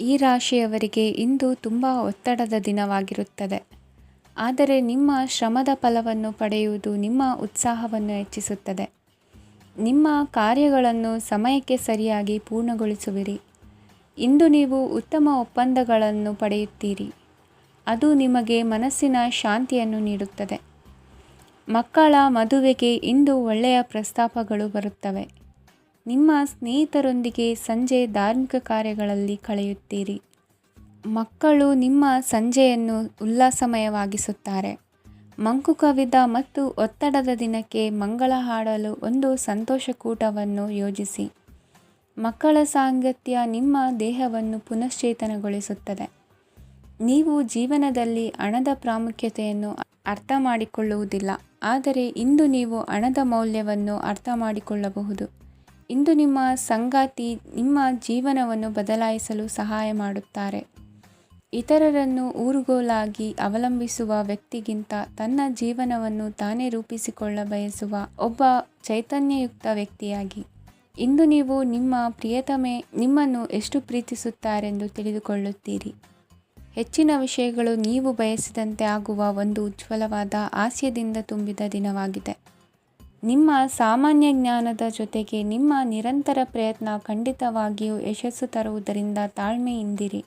ಈ ರಾಶಿಯವರಿಗೆ ಇಂದು ತುಂಬ ಒತ್ತಡದ ದಿನವಾಗಿರುತ್ತದೆ. ಆದರೆ ನಿಮ್ಮ ಶ್ರಮದ ಫಲವನ್ನು ಪಡೆಯುವುದು ನಿಮ್ಮ ಉತ್ಸಾಹವನ್ನು ಹೆಚ್ಚಿಸುತ್ತದೆ. ನಿಮ್ಮ ಕಾರ್ಯಗಳನ್ನು ಸಮಯಕ್ಕೆ ಸರಿಯಾಗಿ ಪೂರ್ಣಗೊಳಿಸುವಿರಿ. ಇಂದು ನೀವು ಉತ್ತಮ ಒಪ್ಪಂದಗಳನ್ನು ಪಡೆಯುತ್ತೀರಿ. ಅದು ನಿಮಗೆ ಮನಸ್ಸಿನ ಶಾಂತಿಯನ್ನು ನೀಡುತ್ತದೆ. ಮಕ್ಕಳ ಮದುವೆಗೆ ಇಂದು ಒಳ್ಳೆಯ ಪ್ರಸ್ತಾಪಗಳು ಬರುತ್ತವೆ. ನಿಮ್ಮ ಸ್ನೇಹಿತರೊಂದಿಗೆ ಸಂಜೆ ಧಾರ್ಮಿಕ ಕಾರ್ಯಗಳಲ್ಲಿ ಕಳೆಯುತ್ತೀರಿ. ಮಕ್ಕಳು ನಿಮ್ಮ ಸಂಜೆಯನ್ನು ಉಲ್ಲಾಸಮಯವಾಗಿಸುತ್ತಾರೆ. ಮಂಕು ಕವಿದ ಮತ್ತು ಒತ್ತಡದ ದಿನಕ್ಕೆ ಮಂಗಳ ಹಾಡಲು ಒಂದು ಸಂತೋಷಕೂಟವನ್ನು ಯೋಜಿಸಿ. ಮಕ್ಕಳ ಸಾಂಗತ್ಯ ನಿಮ್ಮ ದೇಹವನ್ನು ಪುನಶ್ಚೇತನಗೊಳಿಸುತ್ತದೆ. ನೀವು ಜೀವನದಲ್ಲಿ ಹಣದ ಪ್ರಾಮುಖ್ಯತೆಯನ್ನು ಅರ್ಥ ಮಾಡಿಕೊಳ್ಳುವುದಿಲ್ಲ, ಆದರೆ ಇಂದು ನೀವು ಹಣದ ಮೌಲ್ಯವನ್ನು ಅರ್ಥ ಮಾಡಿಕೊಳ್ಳಬಹುದು. ಇಂದು ನಿಮ್ಮ ಸಂಗಾತಿ ನಿಮ್ಮ ಜೀವನವನ್ನು ಬದಲಾಯಿಸಲು ಸಹಾಯ ಮಾಡುತ್ತಾರೆ. ಇತರರನ್ನು ಊರುಗೋಲಾಗಿ ಅವಲಂಬಿಸುವ ವ್ಯಕ್ತಿಗಿಂತ ತನ್ನ ಜೀವನವನ್ನು ತಾನೇ ರೂಪಿಸಿಕೊಳ್ಳ ಬಯಸುವ ಒಬ್ಬ ಚೈತನ್ಯಯುಕ್ತ ವ್ಯಕ್ತಿಯಾಗಿ. ಇಂದು ನೀವು ನಿಮ್ಮ ಪ್ರಿಯತಮೆ ನಿಮ್ಮನ್ನು ಎಷ್ಟು ಪ್ರೀತಿಸುತ್ತಾರೆಂದು ತಿಳಿದುಕೊಳ್ಳುತ್ತೀರಿ. ಹೆಚ್ಚಿನ ವಿಷಯಗಳು ನೀವು ಬಯಸಿದಂತೆ ಆಗುವ ಒಂದು ಉಜ್ವಲವಾದ ಹಾಸ್ಯದಿಂದ ತುಂಬಿದ ದಿನವಾಗಿದೆ. ನಿಮ್ಮ ಸಾಮಾನ್ಯ ಜ್ಞಾನದ ಜೊತೆಗೆ ನಿಮ್ಮ ನಿರಂತರ ಪ್ರಯತ್ನ ಖಂಡಿತವಾಗಿಯೂ ಯಶಸ್ಸು ತರುವುದರಿಂದ ತಾಳ್ಮೆಯಿಂದಿರಿ.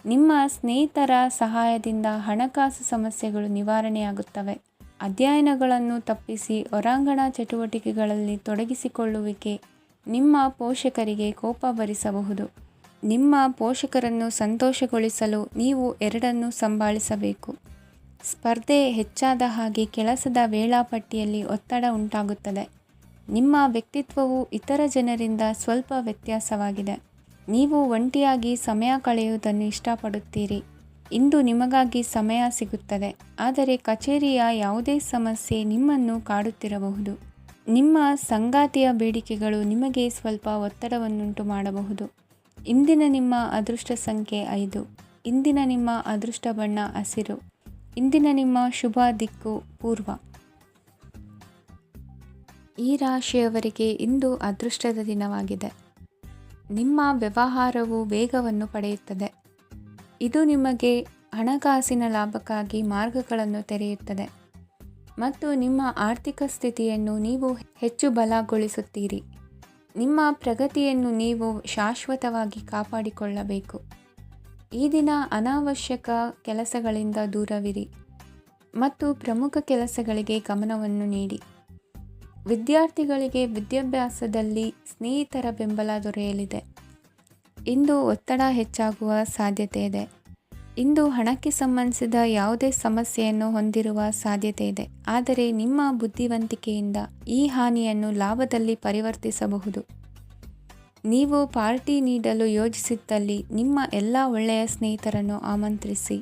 ನಿಮ್ಮ ಸ್ನೇಹಿತರ ಸಹಾಯದಿಂದ ಹಣಕಾಸು ಸಮಸ್ಯೆಗಳು ನಿವಾರಣೆಯಾಗುತ್ತವೆ. ಅಧ್ಯಯನಗಳನ್ನು ತಪ್ಪಿಸಿ ಹೊರಾಂಗಣ ಚಟುವಟಿಕೆಗಳಲ್ಲಿ ತೊಡಗಿಸಿಕೊಳ್ಳುವಿಕೆ ನಿಮ್ಮ ಪೋಷಕರಿಗೆ ಕೋಪ ಭರಿಸಬಹುದು. ನಿಮ್ಮ ಪೋಷಕರನ್ನು ಸಂತೋಷಗೊಳಿಸಲು ನೀವು ಎರಡನ್ನೂ ಸಂಭಾಳಿಸಬೇಕು. ಸ್ಪರ್ಧೆ ಹೆಚ್ಚಾದ ಹಾಗೆ ಕೆಲಸದ ವೇಳಾಪಟ್ಟಿಯಲ್ಲಿ ಒತ್ತಡ ಉಂಟಾಗುತ್ತದೆ. ನಿಮ್ಮ ವ್ಯಕ್ತಿತ್ವವು ಇತರ ಜನರಿಂದ ಸ್ವಲ್ಪ ವ್ಯತ್ಯಾಸವಾಗಿದೆ. ನೀವು ಒಂಟಿಯಾಗಿ ಸಮಯ ಕಳೆಯುವುದನ್ನು ಇಷ್ಟಪಡುತ್ತೀರಿ. ಇಂದು ನಿಮಗಾಗಿ ಸಮಯ ಸಿಗುತ್ತದೆ, ಆದರೆ ಕಚೇರಿಯ ಯಾವುದೇ ಸಮಸ್ಯೆ ನಿಮ್ಮನ್ನು ಕಾಡುತ್ತಿರಬಹುದು. ನಿಮ್ಮ ಸಂಗಾತಿಯ ಬೇಡಿಕೆಗಳು ನಿಮಗೆ ಸ್ವಲ್ಪ ಒತ್ತಡವನ್ನುಂಟು ಮಾಡಬಹುದು. ಇಂದಿನ ನಿಮ್ಮ ಅದೃಷ್ಟ ಸಂಖ್ಯೆ 5. ಇಂದಿನ ನಿಮ್ಮ ಅದೃಷ್ಟ ಬಣ್ಣ ಹಸಿರು. ಇಂದಿನ ನಿಮ್ಮ ಶುಭ ದಿಕ್ಕು ಪೂರ್ವ. ಈ ರಾಶಿಯವರಿಗೆ ಇಂದು ಅದೃಷ್ಟದ ದಿನವಾಗಿದೆ. ನಿಮ್ಮ ವ್ಯವಹಾರವು ವೇಗವನ್ನು ಪಡೆಯುತ್ತದೆ. ಇದು ನಿಮಗೆ ಹಣಕಾಸಿನ ಲಾಭಕ್ಕಾಗಿ ಮಾರ್ಗಗಳನ್ನು ತೆರೆಯುತ್ತದೆ ಮತ್ತು ನಿಮ್ಮ ಆರ್ಥಿಕ ಸ್ಥಿತಿಯನ್ನು ನೀವು ಹೆಚ್ಚು ಬಲಗೊಳಿಸುತ್ತೀರಿ. ನಿಮ್ಮ ಪ್ರಗತಿಯನ್ನು ನೀವು ಶಾಶ್ವತವಾಗಿ ಕಾಪಾಡಿಕೊಳ್ಳಬೇಕು. ಈ ದಿನ ಅನಾವಶ್ಯಕ ಕೆಲಸಗಳಿಂದ ದೂರವಿರಿ ಮತ್ತು ಪ್ರಮುಖ ಕೆಲಸಗಳಿಗೆ ಗಮನವನ್ನು ನೀಡಿ. ವಿದ್ಯಾರ್ಥಿಗಳಿಗೆ ವಿದ್ಯಾಭ್ಯಾಸದಲ್ಲಿ ಸ್ನೇಹಿತರ ಬೆಂಬಲ ದೊರೆಯಲಿದೆ. ಇಂದು ಒತ್ತಡ ಹೆಚ್ಚಾಗುವ ಸಾಧ್ಯತೆ ಇದೆ. ಇಂದು ಹಣಕ್ಕೆ ಸಂಬಂಧಿಸಿದ ಯಾವುದೇ ಸಮಸ್ಯೆಯನ್ನು ಹೊಂದಿರುವ ಸಾಧ್ಯತೆ ಇದೆ, ಆದರೆ ನಿಮ್ಮ ಬುದ್ಧಿವಂತಿಕೆಯಿಂದ ಈ ಹಾನಿಯನ್ನು ಲಾಭದಲ್ಲಿ ಪರಿವರ್ತಿಸಬಹುದು. ನೀವು ಪಾರ್ಟಿ ನೀಡಲು ಯೋಜಿಸಿದ್ದಲ್ಲಿ ನಿಮ್ಮ ಎಲ್ಲ ಒಳ್ಳೆಯ ಸ್ನೇಹಿತರನ್ನು ಆಮಂತ್ರಿಸಿ.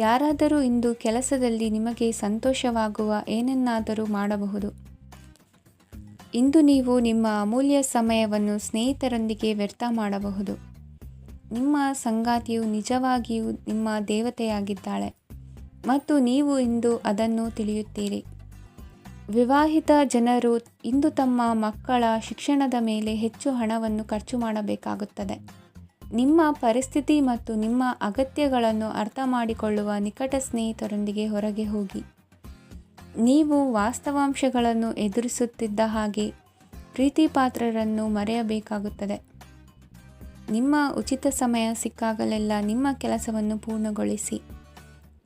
ಯಾರಾದರೂ ಇಂದು ಕೆಲಸದಲ್ಲಿ ನಿಮಗೆ ಸಂತೋಷವಾಗುವ ಏನನ್ನಾದರೂ ಮಾಡಬಹುದು. ಇಂದು ನೀವು ನಿಮ್ಮ ಅಮೂಲ್ಯ ಸಮಯವನ್ನು ಸ್ನೇಹಿತರೊಂದಿಗೆ ವ್ಯರ್ಥ ಮಾಡಬಹುದು. ನಿಮ್ಮ ಸಂಗಾತಿಯು ನಿಜವಾಗಿಯೂ ನಿಮ್ಮ ದೇವತೆಯಾಗಿದ್ದಾಳೆ ಮತ್ತು ನೀವು ಇಂದು ಅದನ್ನು ತಿಳಿಯುತ್ತೀರಿ. ವಿವಾಹಿತ ಜನರು ಇಂದು ತಮ್ಮ ಮಕ್ಕಳ ಶಿಕ್ಷಣದ ಮೇಲೆ ಹೆಚ್ಚು ಹಣವನ್ನು ಖರ್ಚು ಮಾಡಬೇಕಾಗುತ್ತದೆ. ನಿಮ್ಮ ಪರಿಸ್ಥಿತಿ ಮತ್ತು ನಿಮ್ಮ ಅಗತ್ಯಗಳನ್ನು ಅರ್ಥ ಮಾಡಿಕೊಳ್ಳುವ ನಿಕಟ ಸ್ನೇಹಿತರೊಂದಿಗೆ ಹೊರಗೆ ಹೋಗಿ. ನೀವು ವಾಸ್ತವಾಂಶಗಳನ್ನು ಎದುರಿಸುತ್ತಿದ್ದ ಹಾಗೆ ಪ್ರೀತಿಪಾತ್ರರನ್ನು ಮರೆಯಬೇಕಾಗುತ್ತದೆ. ನಿಮ್ಮ ಉಚಿತ ಸಮಯ ಸಿಕ್ಕಾಗಲೆಲ್ಲ ನಿಮ್ಮ ಕೆಲಸವನ್ನು ಪೂರ್ಣಗೊಳಿಸಿ.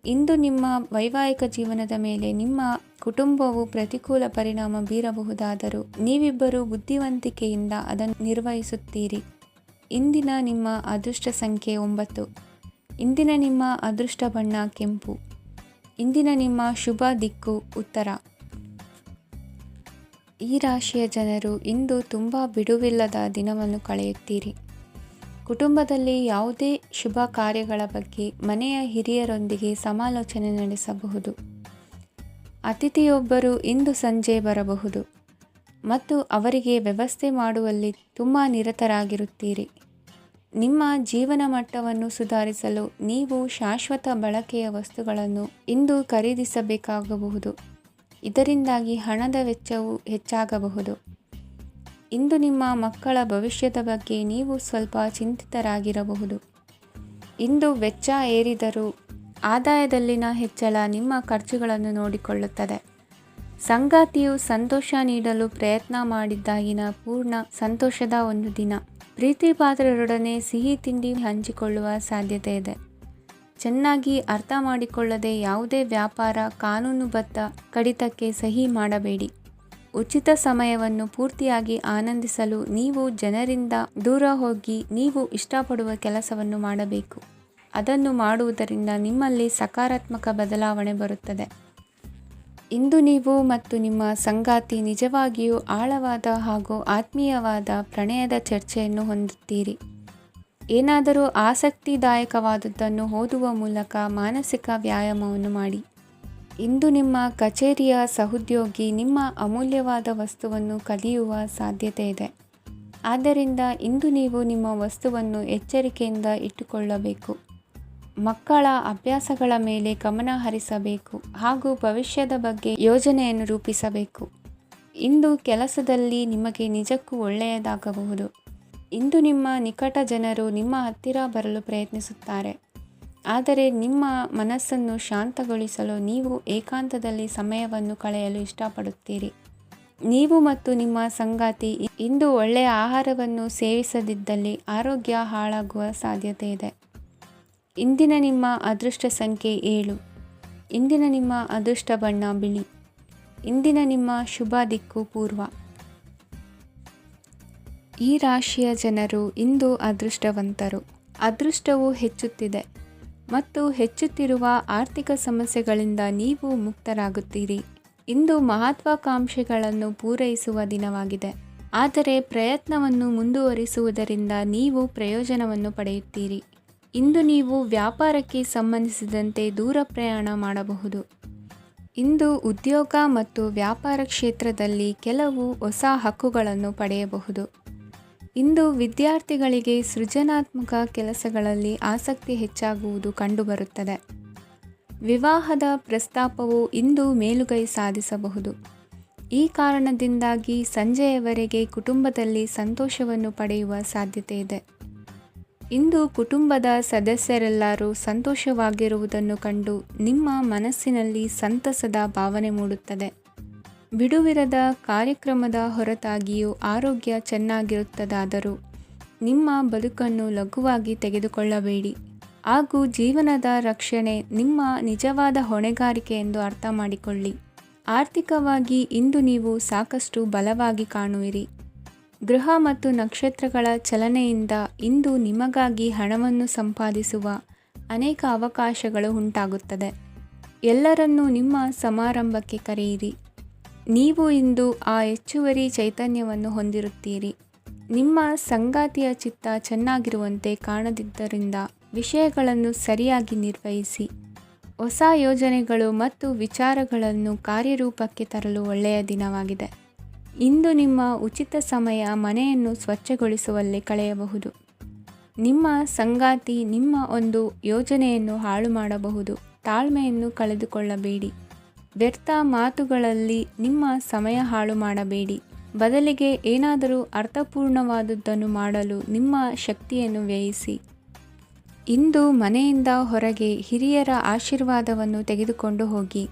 ಇಂದು ನಿಮ್ಮ ವೈವಾಹಿಕ ಜೀವನದ ಮೇಲೆ ನಿಮ್ಮ ಕುಟುಂಬವು ಪ್ರತಿಕೂಲ ಪರಿಣಾಮ ಬೀರಬಹುದಾದರೂ ನೀವಿಬ್ಬರೂ ಬುದ್ಧಿವಂತಿಕೆಯಿಂದ ಅದನ್ನು ನಿರ್ವಹಿಸುತ್ತೀರಿ. ಇಂದಿನ ನಿಮ್ಮ ಅದೃಷ್ಟ ಸಂಖ್ಯೆ 9. ಇಂದಿನ ನಿಮ್ಮ ಅದೃಷ್ಟ ಬಣ್ಣ ಕೆಂಪು. ಇಂದಿನ ನಿಮ್ಮ ಶುಭ ದಿಕ್ಕು ಉತ್ತರ. ಈ ರಾಶಿಯ ಜನರು ಇಂದು ತುಂಬ ಬಿಡುವಿಲ್ಲದ ದಿನವನ್ನು ಕಳೆಯುತ್ತೀರಿ. ಕುಟುಂಬದಲ್ಲಿ ಯಾವುದೇ ಶುಭ ಕಾರ್ಯಗಳ ಬಗ್ಗೆ ಮನೆಯ ಹಿರಿಯರೊಂದಿಗೆ ಸಮಾಲೋಚನೆ ನಡೆಸಬಹುದು. ಅತಿಥಿಯೊಬ್ಬರು ಇಂದು ಸಂಜೆ ಬರಬಹುದು ಮತ್ತು ಅವರಿಗೆ ವ್ಯವಸ್ಥೆ ಮಾಡುವಲ್ಲಿ ತುಂಬ ನಿರತರಾಗಿರುತ್ತೀರಿ. ನಿಮ್ಮ ಜೀವನ ಮಟ್ಟವನ್ನು ಸುಧಾರಿಸಲು ನೀವು ಶಾಶ್ವತ ಬಳಕೆಯ ವಸ್ತುಗಳನ್ನು ಇಂದು ಖರೀದಿಸಬೇಕಾಗಬಹುದು. ಇದರಿಂದಾಗಿ ಹಣದ ವೆಚ್ಚವು ಹೆಚ್ಚಾಗಬಹುದು. ಇಂದು ನಿಮ್ಮ ಮಕ್ಕಳ ಭವಿಷ್ಯದ ಬಗ್ಗೆ ನೀವು ಸ್ವಲ್ಪ ಚಿಂತಿತರಾಗಿರಬಹುದು. ಇಂದು ವೆಚ್ಚ ಏರಿದರೂ ಆದಾಯದಲ್ಲಿನ ಹೆಚ್ಚಳ ನಿಮ್ಮ ಖರ್ಚುಗಳನ್ನು ನೋಡಿಕೊಳ್ಳುತ್ತದೆ. ಸಂಗಾತಿಯು ಸಂತೋಷ ನೀಡಲು ಪ್ರಯತ್ನ ಮಾಡಿದ್ದಾಗಿನ ಪೂರ್ಣ ಸಂತೋಷದ ಒಂದು ದಿನ. ಪ್ರೀತಿ ಪಾತ್ರರೊಡನೆ ಸಿಹಿ ತಿಂಡಿ ಹಂಚಿಕೊಳ್ಳುವ ಸಾಧ್ಯತೆ ಇದೆ. ಚೆನ್ನಾಗಿ ಅರ್ಥ ಮಾಡಿಕೊಳ್ಳದೆ ಯಾವುದೇ ವ್ಯಾಪಾರ ಕಾನೂನುಬದ್ಧ ಕಡಿತಕ್ಕೆ ಸಹಿ ಮಾಡಬೇಡಿ. ಉಚಿತ ಸಮಯವನ್ನು ಪೂರ್ತಿಯಾಗಿ ಆನಂದಿಸಲು ನೀವು ಜನರಿಂದ ದೂರ ಹೋಗಿ ನೀವು ಇಷ್ಟಪಡುವ ಕೆಲಸವನ್ನು ಮಾಡಬೇಕು. ಅದನ್ನು ಮಾಡುವುದರಿಂದ ನಿಮ್ಮಲ್ಲಿ ಸಕಾರಾತ್ಮಕ ಬದಲಾವಣೆ ಬರುತ್ತದೆ. ಇಂದು ನೀವು ಮತ್ತು ನಿಮ್ಮ ಸಂಗಾತಿ ನಿಜವಾಗಿಯೂ ಆಳವಾದ ಹಾಗೂ ಆತ್ಮೀಯವಾದ ಪ್ರಣಯದ ಚರ್ಚೆಯನ್ನು ಹೊಂದುತ್ತೀರಿ. ಏನಾದರೂ ಆಸಕ್ತಿದಾಯಕವಾದದ್ದನ್ನು ಓದುವ ಮೂಲಕ ಮಾನಸಿಕ ವ್ಯಾಯಾಮವನ್ನು ಮಾಡಿ. ಇಂದು ನಿಮ್ಮ ಕಚೇರಿಯ ಸಹೋದ್ಯೋಗಿ ನಿಮ್ಮ ಅಮೂಲ್ಯವಾದ ವಸ್ತುವನ್ನು ಕದಿಯುವ ಸಾಧ್ಯತೆ ಇದೆ. ಆದ್ದರಿಂದ ಇಂದು ನೀವು ನಿಮ್ಮ ವಸ್ತುವನ್ನು ಎಚ್ಚರಿಕೆಯಿಂದ ಇಟ್ಟುಕೊಳ್ಳಬೇಕು. ಮಕ್ಕಳ ಅಭ್ಯಾಸಗಳ ಮೇಲೆ ಗಮನ ಹರಿಸಬೇಕು ಹಾಗೂ ಭವಿಷ್ಯದ ಬಗ್ಗೆ ಯೋಜನೆಯನ್ನು ರೂಪಿಸಬೇಕು. ಇಂದು ಕೆಲಸದಲ್ಲಿ ನಿಮಗೆ ನಿಜಕ್ಕೂ ಒಳ್ಳೆಯದಾಗಬಹುದು. ಇಂದು ನಿಮ್ಮ ನಿಕಟ ಜನರು ನಿಮ್ಮ ಹತ್ತಿರ ಬರಲು ಪ್ರಯತ್ನಿಸುತ್ತಾರೆ. ಆದರೆ ನಿಮ್ಮ ಮನಸ್ಸನ್ನು ಶಾಂತಗೊಳಿಸಲು ನೀವು ಏಕಾಂತದಲ್ಲಿ ಸಮಯವನ್ನು ಕಳೆಯಲು ಇಷ್ಟಪಡುತ್ತೀರಿ. ನೀವು ಮತ್ತು ನಿಮ್ಮ ಸಂಗಾತಿ ಇಂದು ಒಳ್ಳೆಯ ಆಹಾರವನ್ನು ಸೇವಿಸದಿದ್ದಲ್ಲಿ ಆರೋಗ್ಯ ಹಾಳಾಗುವ ಸಾಧ್ಯತೆ ಇದೆ. ಇಂದಿನ ನಿಮ್ಮ ಅದೃಷ್ಟ ಸಂಖ್ಯೆ 7. ಇಂದಿನ ನಿಮ್ಮ ಅದೃಷ್ಟ ಬಣ್ಣ ಬಿಳಿ. ಇಂದಿನ ನಿಮ್ಮ ಶುಭ ದಿಕ್ಕು ಪೂರ್ವ. ಈ ರಾಶಿಯ ಜನರು ಇಂದು ಅದೃಷ್ಟವಂತರು. ಅದೃಷ್ಟವು ಹೆಚ್ಚುತ್ತಿದೆ ಮತ್ತು ಹೆಚ್ಚುತ್ತಿರುವ ಆರ್ಥಿಕ ಸಮಸ್ಯೆಗಳಿಂದ ನೀವು ಮುಕ್ತರಾಗುತ್ತೀರಿ. ಇಂದು ಮಹತ್ವಾಕಾಂಕ್ಷೆಗಳನ್ನು ಪೂರೈಸುವ ದಿನವಾಗಿದೆ. ಆದರೆ ಪ್ರಯತ್ನವನ್ನು ಮುಂದುವರಿಸುವುದರಿಂದ ನೀವು ಪ್ರಯೋಜನವನ್ನು ಪಡೆಯುತ್ತೀರಿ. ಇಂದು ನೀವು ವ್ಯಾಪಾರಕ್ಕೆ ಸಂಬಂಧಿಸಿದಂತೆ ದೂರ ಪ್ರಯಾಣ ಮಾಡಬಹುದು. ಇಂದು ಉದ್ಯೋಗ ಮತ್ತು ವ್ಯಾಪಾರ ಕ್ಷೇತ್ರದಲ್ಲಿ ಕೆಲವು ಹೊಸ ಹಕ್ಕುಗಳನ್ನು ಪಡೆಯಬಹುದು. ಇಂದು ವಿದ್ಯಾರ್ಥಿಗಳಿಗೆ ಸೃಜನಾತ್ಮಕ ಕೆಲಸಗಳಲ್ಲಿ ಆಸಕ್ತಿ ಹೆಚ್ಚಾಗುವುದು ಕಂಡುಬರುತ್ತದೆ. ವಿವಾಹದ ಪ್ರಸ್ತಾಪವು ಇಂದು ಮೇಲುಗೈ ಸಾಧಿಸಬಹುದು. ಈ ಕಾರಣದಿಂದಾಗಿ ಸಂಜೆಯವರೆಗೆ ಕುಟುಂಬದಲ್ಲಿ ಸಂತೋಷವನ್ನು ಪಡೆಯುವ ಸಾಧ್ಯತೆ ಇದೆ. ಇಂದು ಕುಟುಂಬದ ಸದಸ್ಯರೆಲ್ಲರೂ ಸಂತೋಷವಾಗಿರುವುದನ್ನು ಕಂಡು ನಿಮ್ಮ ಮನಸ್ಸಿನಲ್ಲಿ ಸಂತಸದ ಭಾವನೆ ಮೂಡುತ್ತದೆ. ಬಿಡುವಿರದ ಕಾರ್ಯಕ್ರಮದ ಹೊರತಾಗಿಯೂ ಆರೋಗ್ಯ ಚೆನ್ನಾಗಿರುತ್ತದಾದರೂ ನಿಮ್ಮ ಬದುಕನ್ನು ಲಘುವಾಗಿ ತೆಗೆದುಕೊಳ್ಳಬೇಡಿ ಹಾಗೂ ಜೀವನದ ರಕ್ಷಣೆ ನಿಮ್ಮ ನಿಜವಾದ ಹೊಣೆಗಾರಿಕೆ ಎಂದು ಅರ್ಥ ಮಾಡಿಕೊಳ್ಳಿ. ಆರ್ಥಿಕವಾಗಿ ಇಂದು ನೀವು ಸಾಕಷ್ಟು ಬಲವಾಗಿ ಕಾಣುವಿರಿ. ಗ್ರಹ ಮತ್ತು ನಕ್ಷತ್ರಗಳ ಚಲನೆಯಿಂದ ಇಂದು ನಿಮಗಾಗಿ ಹಣವನ್ನು ಸಂಪಾದಿಸುವ ಅನೇಕ ಅವಕಾಶಗಳು ಉಂಟಾಗುತ್ತದೆ. ಎಲ್ಲರನ್ನೂ ನಿಮ್ಮ ಸಮಾರಂಭಕ್ಕೆ ಕರೆಯಿರಿ. ನೀವು ಇಂದು ಆ ಹೆಚ್ಚುವರಿ ಚೈತನ್ಯವನ್ನು ಹೊಂದಿರುತ್ತೀರಿ. ನಿಮ್ಮ ಸಂಗಾತಿಯ ಚಿತ್ತ ಚೆನ್ನಾಗಿರುವಂತೆ ಕಾಣದಿದ್ದರಿಂದ ವಿಷಯಗಳನ್ನು ಸರಿಯಾಗಿ ನಿರ್ವಹಿಸಿ. ಹೊಸ ಯೋಜನೆಗಳು ಮತ್ತು ವಿಚಾರಗಳನ್ನು ಕಾರ್ಯರೂಪಕ್ಕೆ ತರಲು ಒಳ್ಳೆಯ ದಿನವಾಗಿದೆ. ಇಂದು ನಿಮ್ಮ ಉಚಿತ ಸಮಯ ಮನೆಯನ್ನು ಸ್ವಚ್ಛಗೊಳಿಸುವಲ್ಲಿ ಕಳೆಯಬಹುದು. ನಿಮ್ಮ ಸಂಗಾತಿ ನಿಮ್ಮ ಒಂದು ಯೋಜನೆಯನ್ನು ಹಾಳು ಮಾಡಬಹುದು. ತಾಳ್ಮೆಯನ್ನು ಕಳೆದುಕೊಳ್ಳಬೇಡಿ. ವ್ಯರ್ಥ ಮಾತುಗಳಲ್ಲಿ ನಿಮ್ಮ ಸಮಯ ಹಾಳು ಮಾಡಬೇಡಿ. ಬದಲಿಗೆ ಏನಾದರೂ ಅರ್ಥಪೂರ್ಣವಾದುದನ್ನು ಮಾಡಲು ನಿಮ್ಮ ಶಕ್ತಿಯನ್ನು ವ್ಯಯಿಸಿ. ಇಂದು ಮನೆಯಿಂದ ಹೊರಗೆ ಹಿರಿಯರ ಆಶೀರ್ವಾದವನ್ನು ತೆಗೆದುಕೊಂಡು ಹೋಗಿ.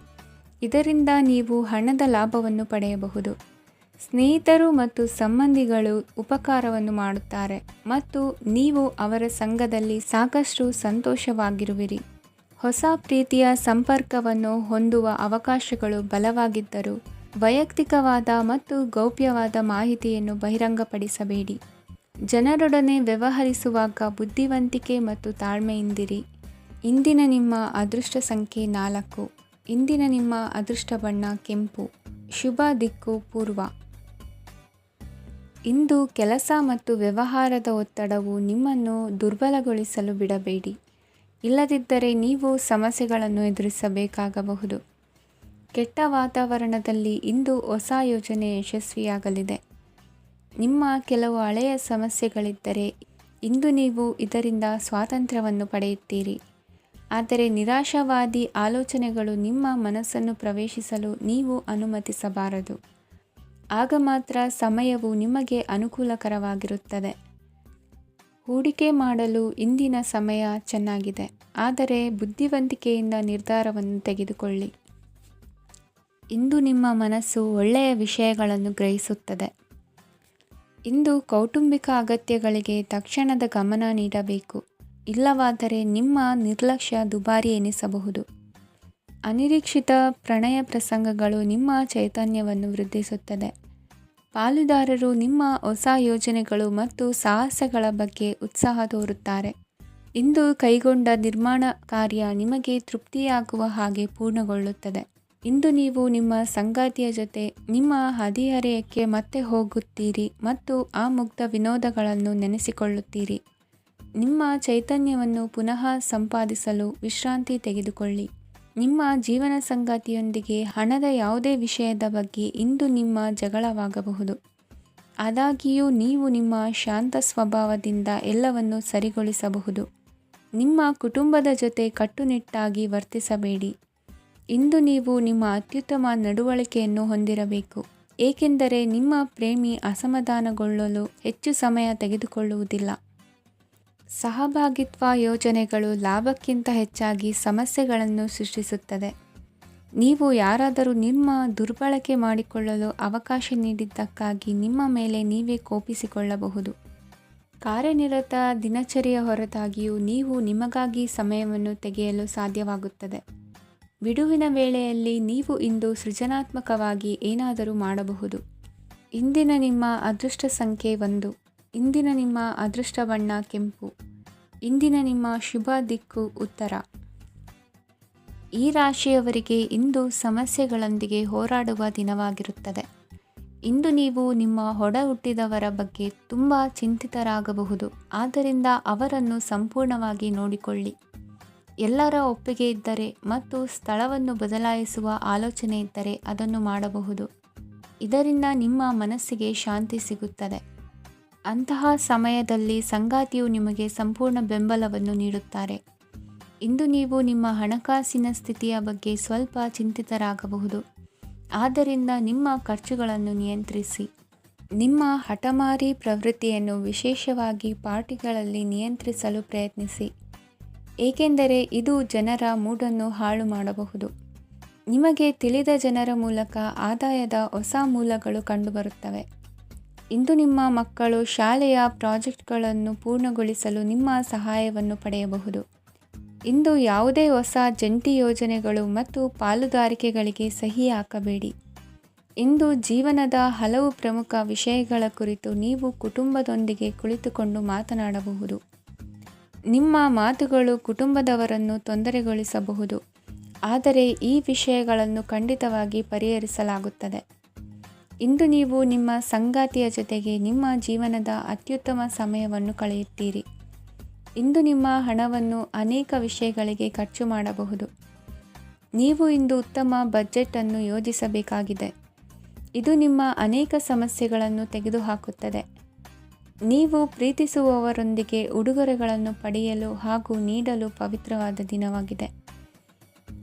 ಇದರಿಂದ ನೀವು ಹಣದ ಲಾಭವನ್ನು ಪಡೆಯಬಹುದು. ಸ್ನೇಹಿತರು ಮತ್ತು ಸಂಬಂಧಿಗಳು ಉಪಕಾರವನ್ನು ಮಾಡುತ್ತಾರೆ ಮತ್ತು ನೀವು ಅವರ ಸಂಘದಲ್ಲಿ ಸಾಕಷ್ಟು ಸಂತೋಷವಾಗಿರುವಿರಿ. ಹೊಸ ಪ್ರೀತಿಯ ಸಂಪರ್ಕವನ್ನು ಹೊಂದುವ ಅವಕಾಶಗಳು ಬಲವಾಗಿದ್ದರೂ ವೈಯಕ್ತಿಕವಾದ ಮತ್ತು ಗೌಪ್ಯವಾದ ಮಾಹಿತಿಯನ್ನು ಬಹಿರಂಗಪಡಿಸಬೇಡಿ. ಜನರೊಡನೆ ವ್ಯವಹರಿಸುವಾಗ ಬುದ್ಧಿವಂತಿಕೆ ಮತ್ತು ತಾಳ್ಮೆಯಿಂದಿರಿ. ಇಂದಿನ ನಿಮ್ಮ ಅದೃಷ್ಟ ಸಂಖ್ಯೆ 4. ಇಂದಿನ ನಿಮ್ಮ ಅದೃಷ್ಟ ಬಣ್ಣ ಕೆಂಪು. ಶುಭ ದಿಕ್ಕು ಪೂರ್ವ. ಇಂದು ಕೆಲಸ ಮತ್ತು ವ್ಯವಹಾರದ ಒತ್ತಡವು ನಿಮ್ಮನ್ನು ದುರ್ಬಲಗೊಳಿಸಲು ಬಿಡಬೇಡಿ. ಇಲ್ಲದಿದ್ದರೆ ನೀವು ಸಮಸ್ಯೆಗಳನ್ನು ಎದುರಿಸಬೇಕಾಗಬಹುದು. ಕೆಟ್ಟ ವಾತಾವರಣದಲ್ಲಿ ಇಂದು ಹೊಸ ಯೋಜನೆ ಯಶಸ್ವಿಯಾಗಲಿದೆ. ನಿಮ್ಮ ಕೆಲವು ಹಳೆಯ ಸಮಸ್ಯೆಗಳಿದ್ದರೆ ಇಂದು ನೀವು ಇದರಿಂದ ಸ್ವಾತಂತ್ರ್ಯವನ್ನು ಪಡೆಯುತ್ತೀರಿ. ಆದರೆ ನಿರಾಶಾವಾದಿ ಆಲೋಚನೆಗಳು ನಿಮ್ಮ ಮನಸ್ಸನ್ನು ಪ್ರವೇಶಿಸಲು ನೀವು ಅನುಮತಿಸಬಾರದು. ಆಗ ಮಾತ್ರ ಸಮಯವು ನಿಮಗೆ ಅನುಕೂಲಕರವಾಗಿರುತ್ತದೆ. ಹೂಡಿಕೆ ಮಾಡಲು ಇಂದಿನ ಸಮಯ ಚೆನ್ನಾಗಿದೆ, ಆದರೆ ಬುದ್ಧಿವಂತಿಕೆಯಿಂದ ನಿರ್ಧಾರವನ್ನು ತೆಗೆದುಕೊಳ್ಳಿ. ಇಂದು ನಿಮ್ಮ ಮನಸ್ಸು ಒಳ್ಳೆಯ ವಿಷಯಗಳನ್ನು ಗ್ರಹಿಸುತ್ತದೆ. ಇಂದು ಕೌಟುಂಬಿಕ ಅಗತ್ಯಗಳಿಗೆ ತಕ್ಷಣದ ಗಮನ ನೀಡಬೇಕು, ಇಲ್ಲವಾದರೆ ನಿಮ್ಮ ನಿರ್ಲಕ್ಷ್ಯ ದುಬಾರಿ ಎನಿಸಬಹುದು. ಅನಿರೀಕ್ಷಿತ ಪ್ರಣಯ ಪ್ರಸಂಗಗಳು ನಿಮ್ಮ ಚೈತನ್ಯವನ್ನು ವೃದ್ಧಿಸುತ್ತದೆ. ಪಾಲುದಾರರು ನಿಮ್ಮ ಹೊಸ ಯೋಜನೆಗಳು ಮತ್ತು ಸಾಹಸಗಳ ಬಗ್ಗೆ ಉತ್ಸಾಹ ತೋರುತ್ತಾರೆ. ಇಂದು ಕೈಗೊಂಡ ನಿರ್ಮಾಣ ಕಾರ್ಯ ನಿಮಗೆ ತೃಪ್ತಿಯಾಗುವ ಹಾಗೆ ಪೂರ್ಣಗೊಳ್ಳುತ್ತದೆ. ಇಂದು ನೀವು ನಿಮ್ಮ ಸಂಗಾತಿಯ ಜೊತೆ ನಿಮ್ಮ ಹದಿಹರೆಯಕ್ಕೆ ಮತ್ತೆ ಹೋಗುತ್ತೀರಿ ಮತ್ತು ಆ ಮುಗ್ಧ ವಿನೋದಗಳನ್ನು ನೆನೆಸಿಕೊಳ್ಳುತ್ತೀರಿ. ನಿಮ್ಮ ಚೈತನ್ಯವನ್ನು ಪುನಃ ಸಂಪಾದಿಸಲು ವಿಶ್ರಾಂತಿ ತೆಗೆದುಕೊಳ್ಳಿ. ನಿಮ್ಮ ಜೀವನ ಸಂಗಾತಿಯೊಂದಿಗೆ ಹಣದ ಯಾವುದೇ ವಿಷಯದ ಬಗ್ಗೆ ಇಂದು ನಿಮ್ಮ ಜಗಳವಾಗಬಹುದು. ಆದಾಗ್ಯೂ ನೀವು ನಿಮ್ಮ ಶಾಂತ ಸ್ವಭಾವದಿಂದ ಎಲ್ಲವನ್ನು ಸರಿಗೊಳಿಸಬಹುದು. ನಿಮ್ಮ ಕುಟುಂಬದ ಜೊತೆ ಕಟ್ಟುನಿಟ್ಟಾಗಿ ವರ್ತಿಸಬೇಡಿ. ಇಂದು ನೀವು ನಿಮ್ಮ ಅತ್ಯುತ್ತಮ ನಡವಳಿಕೆಯನ್ನು ಹೊಂದಿರಬೇಕು, ಏಕೆಂದರೆ ನಿಮ್ಮ ಪ್ರೇಮಿ ಅಸಮಾಧಾನಗೊಳ್ಳಲು ಹೆಚ್ಚು ಸಮಯ ತೆಗೆದುಕೊಳ್ಳುವುದಿಲ್ಲ. ಸಹಭಾಗಿತ್ವ ಯೋಜನೆಗಳು ಲಾಭಕ್ಕಿಂತ ಹೆಚ್ಚಾಗಿ ಸಮಸ್ಯೆಗಳನ್ನು ಸೃಷ್ಟಿಸುತ್ತದೆ. ನೀವು ಯಾರಾದರೂ ನಿಮ್ಮ ದುರ್ಬಳಕೆ ಮಾಡಿಕೊಳ್ಳಲು ಅವಕಾಶ ನೀಡಿದ್ದಕ್ಕಾಗಿ ನಿಮ್ಮ ಮೇಲೆ ನೀವೇ ಕೋಪಿಸಿಕೊಳ್ಳಬಹುದು. ಕಾರ್ಯನಿರತ ದಿನಚರಿಯ ಹೊರತಾಗಿಯೂ ನೀವು ನಿಮಗಾಗಿ ಸಮಯವನ್ನು ತೆಗೆಯಲು ಸಾಧ್ಯವಾಗುತ್ತದೆ. ಬಿಡುವಿನ ವೇಳೆಯಲ್ಲಿ ನೀವು ಇಂದು ಸೃಜನಾತ್ಮಕವಾಗಿ ಏನಾದರೂ ಮಾಡಬಹುದು. ಇಂದಿನ ನಿಮ್ಮ ಅದೃಷ್ಟ ಸಂಖ್ಯೆ 1. ಇಂದಿನ ನಿಮ್ಮ ಅದೃಷ್ಟ ಬಣ್ಣ ಕೆಂಪು. ಇಂದಿನ ನಿಮ್ಮ ಶುಭ ದಿಕ್ಕು ಉತ್ತರ. ಈ ರಾಶಿಯವರಿಗೆ ಇಂದು ಸಮಸ್ಯೆಗಳೊಂದಿಗೆ ಹೋರಾಡುವ ದಿನವಾಗಿರುತ್ತದೆ. ಇಂದು ನೀವು ನಿಮ್ಮ ಒಡ ಹುಟ್ಟಿದವರ ಬಗ್ಗೆ ತುಂಬ ಚಿಂತಿತರಾಗಬಹುದು. ಆದ್ದರಿಂದ ಅವರನ್ನು ಸಂಪೂರ್ಣವಾಗಿ ನೋಡಿಕೊಳ್ಳಿ. ಎಲ್ಲರ ಒಪ್ಪಿಗೆ ಇದ್ದರೆ ಮತ್ತು ಸ್ಥಳವನ್ನು ಬದಲಾಯಿಸುವ ಆಲೋಚನೆ ಇದ್ದರೆ ಅದನ್ನು ಮಾಡಬಹುದು. ಇದರಿಂದ ನಿಮ್ಮ ಮನಸ್ಸಿಗೆ ಶಾಂತಿ ಸಿಗುತ್ತದೆ. ಅಂತಹ ಸಮಯದಲ್ಲಿ ಸಂಗಾತಿಯು ನಿಮಗೆ ಸಂಪೂರ್ಣ ಬೆಂಬಲವನ್ನು ನೀಡುತ್ತಾರೆ. ಇಂದು ನೀವು ನಿಮ್ಮ ಹಣಕಾಸಿನ ಸ್ಥಿತಿಯ ಬಗ್ಗೆ ಸ್ವಲ್ಪ ಚಿಂತಿತರಾಗಬಹುದು. ಆದ್ದರಿಂದ ನಿಮ್ಮ ಖರ್ಚುಗಳನ್ನು ನಿಯಂತ್ರಿಸಿ. ನಿಮ್ಮ ಹಠಮಾರಿ ಪ್ರವೃತ್ತಿಯನ್ನು ವಿಶೇಷವಾಗಿ ಪಾರ್ಟಿಗಳಲ್ಲಿ ನಿಯಂತ್ರಿಸಲು ಪ್ರಯತ್ನಿಸಿ, ಏಕೆಂದರೆ ಇದು ಜನರ ಮೂಡನ್ನು ಹಾಳು ಮಾಡಬಹುದು. ನಿಮಗೆ ತಿಳಿದ ಜನರ ಮೂಲಕ ಆದಾಯದ ಹೊಸ ಮೂಲಗಳು ಕಂಡುಬರುತ್ತವೆ. ಇಂದು ನಿಮ್ಮ ಮಕ್ಕಳು ಶಾಲೆಯ ಪ್ರಾಜೆಕ್ಟ್ಗಳನ್ನು ಪೂರ್ಣಗೊಳಿಸಲು ನಿಮ್ಮ ಸಹಾಯವನ್ನು ಪಡೆಯಬಹುದು. ಇಂದು ಯಾವುದೇ ಹೊಸ ಜಂಟಿ ಯೋಜನೆಗಳು ಮತ್ತು ಪಾಲುದಾರಿಕೆಗಳಿಗೆ ಸಹಿ ಹಾಕಬೇಡಿ. ಇಂದು ಜೀವನದ ಹಲವು ಪ್ರಮುಖ ವಿಷಯಗಳ ಕುರಿತು ನೀವು ಕುಟುಂಬದೊಂದಿಗೆ ಕುಳಿತುಕೊಂಡು ಮಾತನಾಡಬಹುದು. ನಿಮ್ಮ ಮಾತುಗಳು ಕುಟುಂಬದವರನ್ನು ತೊಂದರೆಗೊಳಿಸಬಹುದು, ಆದರೆ ಈ ವಿಷಯಗಳನ್ನು ಖಂಡಿತವಾಗಿ ಪರಿಹರಿಸಲಾಗುತ್ತದೆ. ಇಂದು ನೀವು ನಿಮ್ಮ ಸಂಗಾತಿಯ ಜೊತೆಗೆ ನಿಮ್ಮ ಜೀವನದ ಅತ್ಯುತ್ತಮ ಸಮಯವನ್ನು ಕಳೆಯುತ್ತೀರಿ. ಇಂದು ನಿಮ್ಮ ಹಣವನ್ನು ಅನೇಕ ವಿಷಯಗಳಿಗೆ ಖರ್ಚು ಮಾಡಬಹುದು. ನೀವು ಇಂದು ಉತ್ತಮ ಬಜೆಟ್ ಅನ್ನು ಯೋಜಿಸಬೇಕಾಗಿದೆ. ಇದು ನಿಮ್ಮ ಅನೇಕ ಸಮಸ್ಯೆಗಳನ್ನು ತೆಗೆದುಹಾಕುತ್ತದೆ. ನೀವು ಪ್ರೀತಿಸುವವರೊಂದಿಗೆ ಉಡುಗೊರೆಗಳನ್ನು ಪಡೆಯಲು ಹಾಗೂ ನೀಡಲು ಪವಿತ್ರವಾದ ದಿನವಾಗಿದೆ.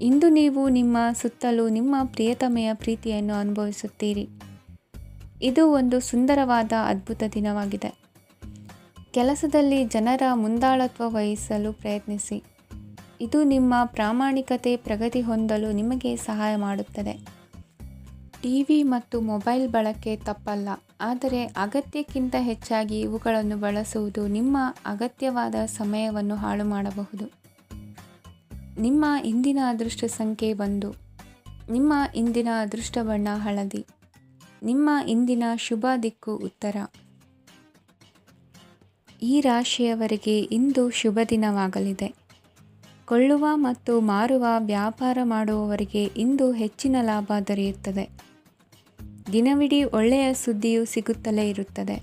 ಇಂದು ನೀವು ನಿಮ್ಮ ಸುತ್ತಲೂ ನಿಮ್ಮ ಪ್ರಿಯತಮೆಯ ಪ್ರೀತಿಯನ್ನು ಅನುಭವಿಸುತ್ತೀರಿ. ಇದು ಒಂದು ಸುಂದರವಾದ ಅದ್ಭುತ ದಿನವಾಗಿದೆ. ಕೆಲಸದಲ್ಲಿ ಜನರ ಮುಂದಾಳತ್ವ ವಹಿಸಲು ಪ್ರಯತ್ನಿಸಿ. ಇದು ನಿಮ್ಮ ಪ್ರಾಮಾಣಿಕತೆ ಪ್ರಗತಿ ಹೊಂದಲು ನಿಮಗೆ ಸಹಾಯ ಮಾಡುತ್ತದೆ. ಟಿವಿ ಮತ್ತು ಮೊಬೈಲ್ ಬಳಕೆ ತಪ್ಪಲ್ಲ, ಆದರೆ ಅಗತ್ಯಕ್ಕಿಂತ ಹೆಚ್ಚಾಗಿ ಇವುಗಳನ್ನು ಬಳಸುವುದು ನಿಮ್ಮ ಅಗತ್ಯವಾದ ಸಮಯವನ್ನು ಹಾಳು ಮಾಡಬಹುದು. ನಿಮ್ಮ ಇಂದಿನ ಅದೃಷ್ಟ ಸಂಖ್ಯೆ 1. ನಿಮ್ಮ ಇಂದಿನ ಅದೃಷ್ಟ ಬಣ್ಣ ಹಳದಿ. ನಿಮ್ಮ ಇಂದಿನ ಶುಭ ದಿಕ್ಕು ಉತ್ತರ. ಈ ರಾಶಿಯವರಿಗೆ ಇಂದು ಶುಭ ದಿನವಾಗಲಿದೆ. ಕೊಳ್ಳುವ ಮತ್ತು ಮಾರುವ ವ್ಯಾಪಾರ ಮಾಡುವವರಿಗೆ ಇಂದು ಹೆಚ್ಚಿನ ಲಾಭ ದೊರೆಯುತ್ತದೆ. ದಿನವಿಡೀ ಒಳ್ಳೆಯ ಸುದ್ದಿಯು ಸಿಗುತ್ತಲೇ ಇರುತ್ತದೆ.